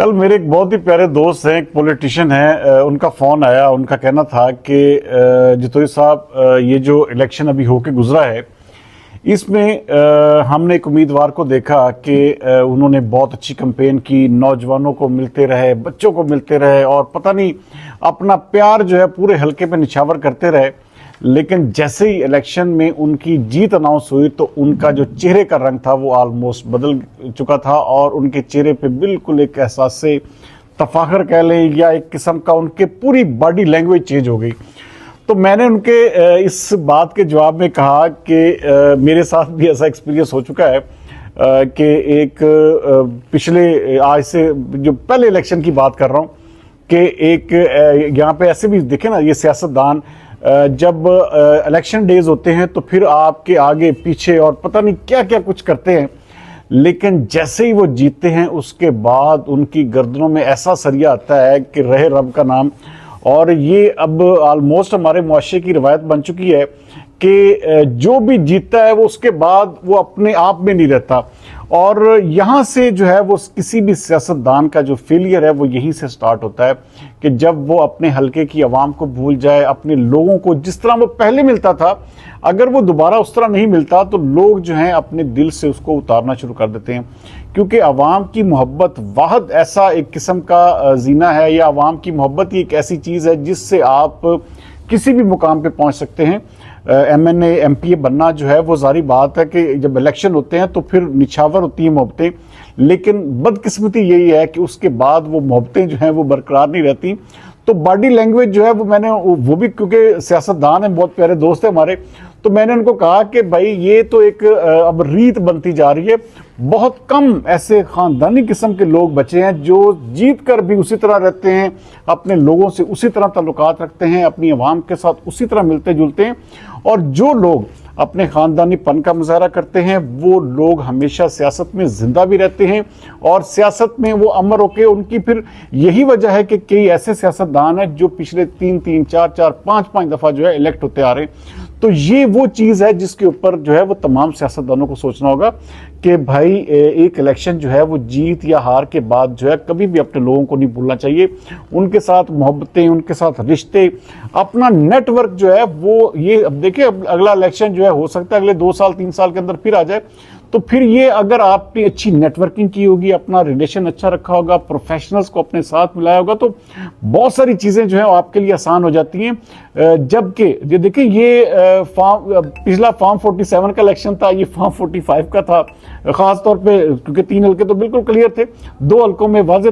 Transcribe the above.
کل میرے ایک بہت ہی پیارے دوست ہیں، ایک پولیٹیشین ہیں، ان کا فون آیا. ان کا کہنا تھا کہ جتوئی صاحب یہ جو الیکشن ابھی ہو کے گزرا ہے اس میں ہم نے ایک امیدوار کو دیکھا کہ انہوں نے بہت اچھی کمپین کی، نوجوانوں کو ملتے رہے، بچوں کو ملتے رہے اور پتہ نہیں اپنا پیار جو ہے پورے حلقے پہ نچھاور کرتے رہے. لیکن جیسے ہی الیکشن میں ان کی جیت اناؤنس ہوئی تو ان کا جو چہرے کا رنگ تھا وہ آلموسٹ بدل چکا تھا اور ان کے چہرے پہ بالکل ایک احساس سے تفاخر کہہ لیں یا ایک قسم کا ان کے پوری باڈی لینگویج چینج ہو گئی. تو میں نے ان کے اس بات کے جواب میں کہا کہ میرے ساتھ بھی ایسا ایکسپیرینس ہو چکا ہے کہ ایک پچھلے آج سے جو پہلے الیکشن کی بات کر رہا ہوں کہ ایک یہاں پہ ایسے بھی دیکھیں نا، یہ سیاستدان جب الیکشن ڈیز ہوتے ہیں تو پھر آپ کے آگے پیچھے اور پتہ نہیں کیا کیا کچھ کرتے ہیں، لیکن جیسے ہی وہ جیتتے ہیں اس کے بعد ان کی گردنوں میں ایسا سریا آتا ہے کہ رہے رب کا نام. اور یہ اب آلموسٹ ہمارے معاشرے کی روایت بن چکی ہے کہ جو بھی جیتتا ہے وہ اس کے بعد وہ اپنے آپ میں نہیں رہتا. اور یہاں سے جو ہے وہ کسی بھی سیاستدان کا جو فیلئر ہے وہ یہیں سے سٹارٹ ہوتا ہے کہ جب وہ اپنے حلقے کی عوام کو بھول جائے، اپنے لوگوں کو جس طرح وہ پہلے ملتا تھا اگر وہ دوبارہ اس طرح نہیں ملتا تو لوگ جو ہیں اپنے دل سے اس کو اتارنا شروع کر دیتے ہیں. کیونکہ عوام کی محبت واحد ایسا ایک قسم کا زینہ ہے، یا عوام کی محبت ہی ایک ایسی چیز ہے جس سے آپ کسی بھی مقام پہ پہنچ سکتے ہیں. M N A M P A بننا جو ہے وہ ظاہری بات ہے کہ جب الیکشن ہوتے ہیں تو پھر نچھاور ہوتی ہیں محبتیں، لیکن بدقسمتی یہی ہے کہ اس کے بعد وہ محبتیں جو ہیں وہ برقرار نہیں رہتی. تو باڈی لینگویج جو ہے وہ میں نے وہ بھی کیونکہ سیاستدان ہیں، بہت پیارے دوست ہیں ہمارے، تو میں نے ان کو کہا کہ بھائی یہ تو ایک اب ریت بنتی جا رہی ہے. بہت کم ایسے خاندانی قسم کے لوگ بچے ہیں جو جیت کر بھی اسی طرح رہتے ہیں، اپنے لوگوں سے اسی طرح تعلقات رکھتے ہیں، اپنی عوام کے ساتھ اسی طرح ملتے جلتے ہیں. اور جو لوگ اپنے خاندانی پن کا مظاہرہ کرتے ہیں وہ لوگ ہمیشہ سیاست میں زندہ بھی رہتے ہیں اور سیاست میں وہ امر ہو کے ان کی پھر یہی وجہ ہے کہ کئی ایسے سیاستدان ہیں جو پچھلے 3 4 5 دفعہ جو ہے الیکٹ ہوتے آ رہے ہیں. تو یہ وہ چیز ہے جس کے اوپر جو ہے وہ تمام سیاستدانوں کو سوچنا ہوگا کہ بھائی ایک الیکشن جو ہے وہ جیت یا ہار کے بعد جو ہے کبھی بھی اپنے لوگوں کو نہیں بھولنا چاہیے. ان کے ساتھ محبتیں، ان کے ساتھ رشتے، اپنا نیٹ ورک جو ہے وہ یہ اب دیکھیں اگلا الیکشن جو ہے ہو سکتا ہے اگلے 2 سال 3 سال کے اندر پھر آ جائے. تو پھر یہ اگر آپ نے اچھی نیٹ ورکنگ کی ہوگی، اپنا ریلیشن اچھا رکھا ہوگا، پروفیشنلز کو اپنے ساتھ ملایا ہوگا تو بہت ساری چیزیں جو ہیں آپ کے لیے آسان ہو جاتی ہیں. جبکہ یہ دیکھیں یہ پچھلا فارم 47 کا الیکشن تھا، یہ فارم 45 کا تھا، خاص طور پہ کیونکہ 3 حلقے تو بالکل کلیئر تھے، 2 حلقوں میں واضح